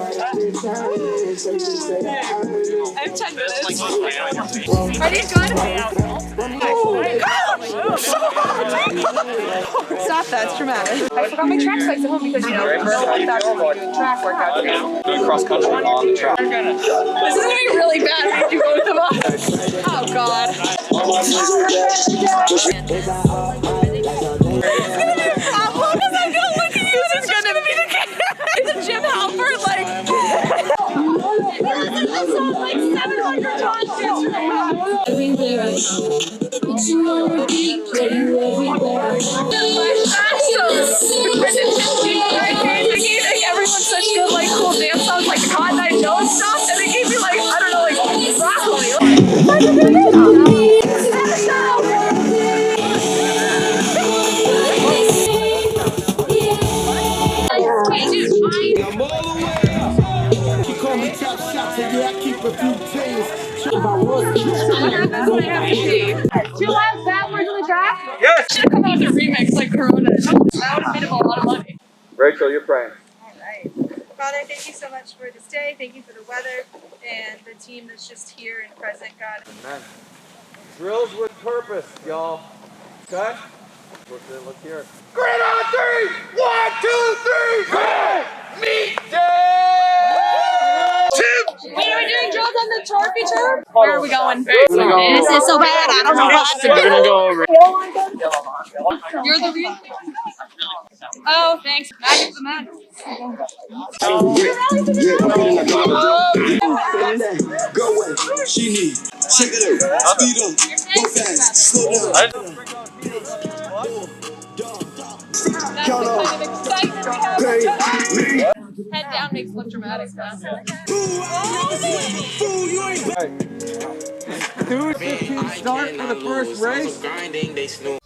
have 10 minutes. Are these good? Stop that, it's dramatic. I forgot my track spikes at home because, you know, we're like that when we're doing track workouts now. Doing cross country on the track. This is gonna be really bad when you do both of us. Oh god. It's gonna be a problem because I'm gonna look at you and it's gonna be the kid. It's a Jim Halpert, like. This song like 700 times yesterday. Everywhere I go, but you know repeat, play you everywhere. They gave like everyone such good like cool dance songs like the Cotton Eye Joe and stuff, and they gave me like I don't know like broccoli. Why'd you do that? Hey dude, I'm all the way up. She call me top shots, and yeah, I keep a few tails. what happens when I have to pee? 2 laps backwards on the track? Yes! Should have come out with a remix like Corona. That would have made him a lot of money. Rachel, you're praying. All right. Father, thank you so much for this day. Thank you for the weather and the team that's just here and present, God. Amen. Drills with purpose, y'all. Okay? Let's hear it. Grid on 3! 1, 2, 3! Grid! Meet day! Wait, are we doing drills on the trophy turf? Where are we going? This is so bad, I don't know what to do. We're gonna go over. You're the real. Oh, thanks. Back of the mat. Go away. She need. Check it out. Speed up. Go fast. Slow down. That's the kind of excitement we have tonight. Head down makes it look dramatic, man. Who's the team start for the first race? Grinding, they snooze.